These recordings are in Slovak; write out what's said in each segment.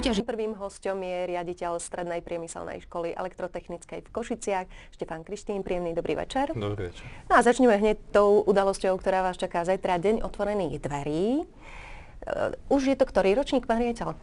súťaži. Prvým hosťom je riaditeľ Strednej priemyselnej školy elektrotechnickej v Košiciach, Štefan Krištín. Príjemný dobrý večer. Dobrý večer. No a začneme hneď tou udalosťou, ktorá vás čaká zajtra, deň otvorených dverí. Už je to ktorý ročník, pán riaditeľ?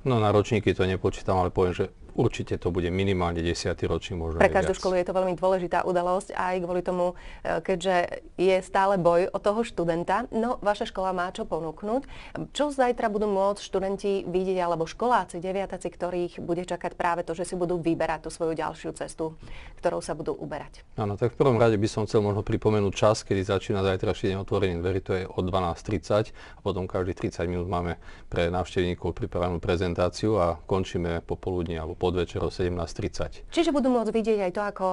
No na ročníky to nepočítam, ale poviem, že určite to bude minimálne 10. ročník, možno Pre aj každú viac. školu je to veľmi dôležitá udalosť aj kvôli tomu, keďže je stále boj o toho študenta. No, vaša škola má čo ponúknuť. Čo zajtra budú môcť študenti vidieť, alebo školáci, deviatáci, ktorých bude čakať práve to, že si budú vyberať tú svoju ďalšiu cestu, ktorou sa budú uberať? Áno, tak v prvom rade by som chcel možno pripomenúť čas, kedy začína zajtrajší deň otvorených dverí, to je od 12:30 a potom každých 30 minút máme pre návštevníkov pripravenú prezentáciu a končíme popoludní alebo podvečer o 17:30. Čiže budú môcť vidieť aj to, ako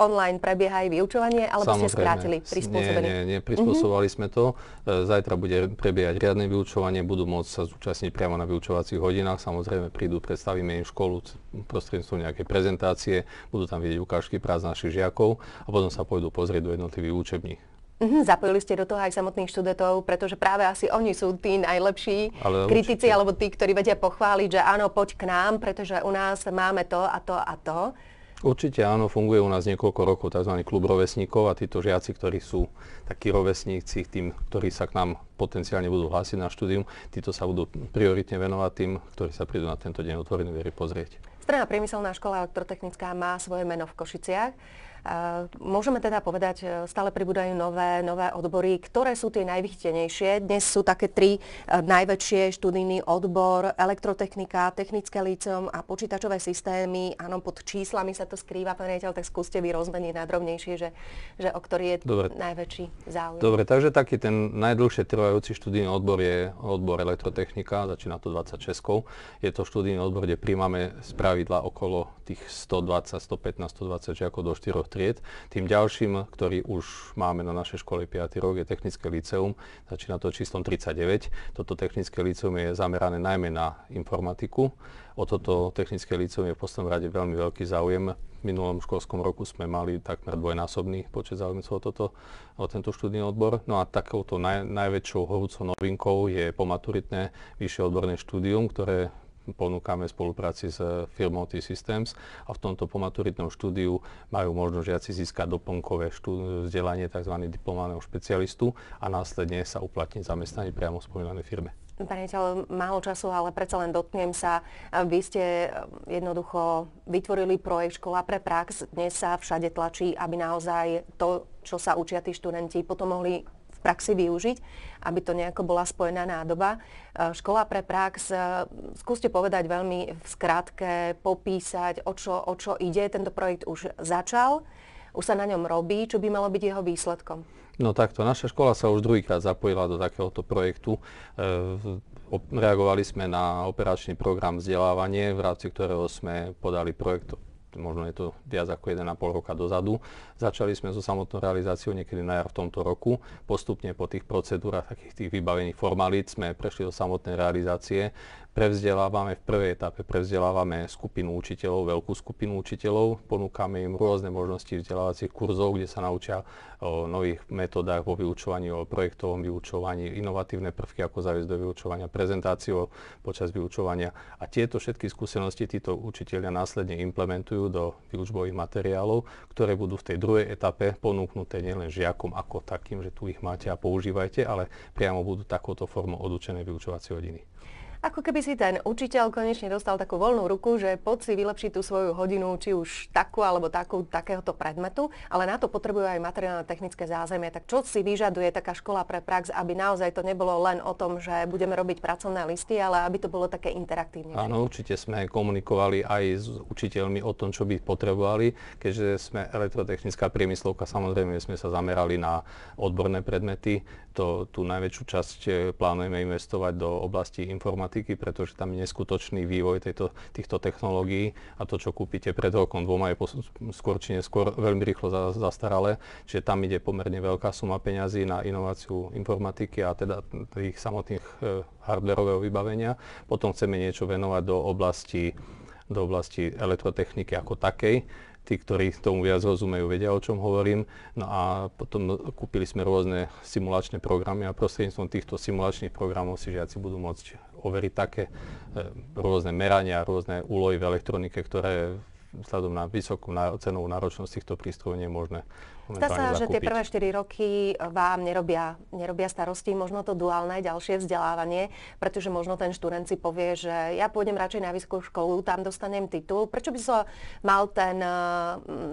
online prebieha aj vyučovanie, alebo ste skrátili, prispôsobení? Nie, prispôsobovali sme to. Zajtra bude prebiehať riadne vyučovanie, budú môcť sa zúčastniť priamo na vyučovacích hodinách. Samozrejme prídu, predstavíme im školu prostredníctvom nejakej prezentácie, budú tam vidieť ukážky prác našich žiakov a potom sa pôjdu pozrieť do jednotlivých učební. Zapojili ste do toho aj samotných študentov, pretože práve asi oni sú tí najlepší kritici, alebo tí, ktorí vedia pochváliť, že áno, poď k nám, pretože u nás máme to a to a to. Určite áno, funguje u nás niekoľko rokov tzv. Klub rovesníkov a títo žiaci, ktorí sú takí rovesníci tým, ktorí sa k nám potenciálne budú hlásiť na štúdium, títo sa budú prioritne venovať tým, ktorí sa prídu na tento deň otvorených dverí pozrieť. Stredná priemyselná škola elektrotechnická má svoje meno v Košiciach. Môžeme teda povedať, stále pribúdajú nové odbory. Ktoré sú tie najvychtenejšie? Dnes sú také tri najväčšie: študijný odbor, elektrotechnika, technické líceum a počítačové systémy. Áno, pod číslami sa to skrýva, pán riaditeľ, tak skúste vy rozmeniť na drobnejšie, že o ktorý je najväčší záujem. Dobre, takže taký ten najdlhšie trvajúci študijný odbor je odbor elektrotechnika, začína to 26. Je to študijný odbor, kde príjmame spravidla okolo tých 120, 115, 120 žiakov do 4 tried. Tým ďalším, ktorý už máme na našej škole 5. rok, je technické líceum. Začína to číslom 39. Toto technické líceum je zamerané najmä na informatiku. O toto technické líceum je v poslednom rade veľmi veľký záujem. V minulom školskom roku sme mali takmer dvojnásobný počet záujemcov o tento študijný odbor. No a takouto najväčšou horúcou novinkou je pomaturitné vyššie odborné štúdium, ktoré ponúkame v spolupráci s firmou T-Systems a v tomto pomaturitnom štúdiu majú možnosť žiaci získať doplnkové vzdelanie tzv. Diplomovaného špecialistu a následne sa uplatniť zamestnanie priamo v spomínanej firme. Pán riaditeľ, málo času, ale predsa len dotknem sa. Vy ste jednoducho vytvorili projekt Škola pre prax. Dnes sa všade tlačí, aby naozaj to, čo sa učia tí študenti, potom mohli praxi využiť, aby to nejako bola spojená nádoba. Škola pre prax, skúste povedať veľmi v skratke, popísať, o čo ide. Tento projekt už začal, už sa na ňom robí, čo by malo byť jeho výsledkom? No takto, naša škola sa už druhýkrát zapojila do takéhoto projektu. Reagovali sme na operačný program vzdelávanie, v rámci ktorého sme podali projekt, možno je to viac ako 1,5 roka dozadu. Začali sme so samotnou realizáciou niekedy na jar v tomto roku. Postupne po tých procedúrach, takých tých vybavených formalít sme prešli do samotnej realizácie. V prvej etape prevzdelávame skupinu učiteľov, veľkú skupinu učiteľov. Ponúkame im rôzne možnosti vzdelávacích kurzov, kde sa naučia o nových metodách vo vyučovaní, o projektovom vyučovaní, inovatívne prvky, ako zaviesť do vyučovania, prezentáciu počas vyučovania. A tieto všetky skúsenosti títo učitelia následne implementujú do výučbových materiálov, ktoré budú v tej druhej etape ponúknuté nielen žiakom ako takým, že tu ich máte a používajte, ale priamo budú takouto formou odučené vyučovacie hodiny. Ako keby si ten učiteľ konečne dostal takú voľnú ruku, že poď si vylepšiť tú svoju hodinu, či už takú alebo takéhoto predmetu, ale na to potrebujú aj materiálne technické zázemie. Tak čo si vyžaduje taká škola pre prax, aby naozaj to nebolo len o tom, že budeme robiť pracovné listy, ale aby to bolo také interaktívne? Áno, určite sme komunikovali aj s učiteľmi o tom, čo by potrebovali, keďže sme elektrotechnická priemyslovka, samozrejme sme sa zamerali na odborné predmety. Tú najväčšiu časť plánujeme investovať do oblasti informatiky, pretože tam je neskutočný vývoj týchto technológií a to, čo kúpite pred rokom, dvoma, je skôr či neskôr veľmi rýchlo zastaralé. Čiže tam ide pomerne veľká suma peňazí na inováciu informatiky a teda tých samotných hardwarového vybavenia. Potom chceme niečo venovať do oblasti elektrotechniky ako takej. Tí, ktorí tomu viac rozumejú, vedia, o čom hovorím. No a potom kúpili sme rôzne simulačné programy a prostredníctvom týchto simulačných programov si žiaci budú môcť overiť také rôzne merania, rôzne úlohy v elektronike, ktoré vzhľadom na vysokú cenovú náročnosť týchto prístrojov nie je možné Zdá sa, momentálne že tie zakúpiť. prvé 4 roky vám nerobia starosti, možno to duálne ďalšie vzdelávanie, pretože možno ten študent si povie, že ja pôjdem radšej na vysokú školu, tam dostanem titul. Prečo by sa mal ten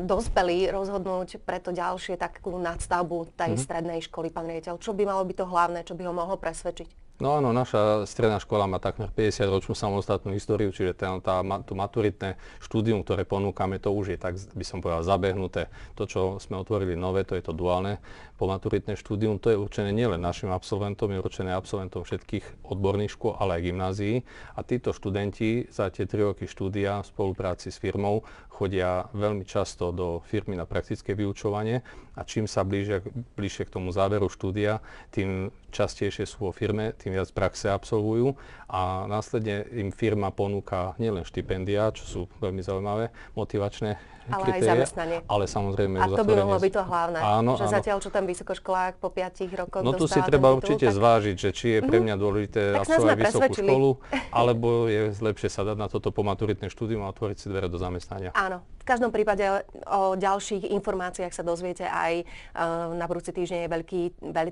dospelý rozhodnúť pre to ďalšie takú nadstavbu tej strednej školy, pán riaditeľ? Čo by malo byť to hlavné, čo by ho mohlo presvedčiť? No áno, naša stredná škola má takmer 50-ročnú samostatnú históriu, čiže to maturitné štúdium, ktoré ponúkame, to už je, tak by som povedal, zabehnuté. To, čo sme otvorili nové, to je to duálne pomaturitné štúdium. To je určené nielen našim absolventom, je určené absolventom všetkých odborných škôl, ale aj gymnázií. A títo študenti za tie 3 roky štúdia v spolupráci s firmou chodia veľmi často do firmy na praktické vyučovanie a čím sa bližšie k tomu záveru štúdia, tým častejšie sú vo firme, tým viac praxe absolvujú a následne im firma ponúka nielen štipendia, čo sú veľmi zaujímavé, motivačné ale kritéria, aj zamestnanie. ale samozrejme a to by mohlo byť to hlavné. Áno, že áno. zatiaľ, čo ten vysokoškolák po 5 rokoch No tu si dostáva treba ten titul, určite zvážiť, že či je pre mňa dôležité Tak sme absolvovať vysokú presvedčili. školu, alebo je lepšie sa dať na toto pomaturitné štúdium a otvoriť si dvere do zamestnania. Áno. V každom prípade o ďalších informáciách sa dozviete aj na budúci týždeň je veľký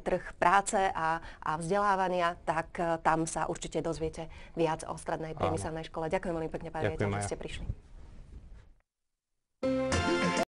trh práce a vzdelávania, tak tam sa určite dozviete viac o strednej priemyselnej škole. Ďakujem veľmi pekne, pán riaditeľ, že ste prišli.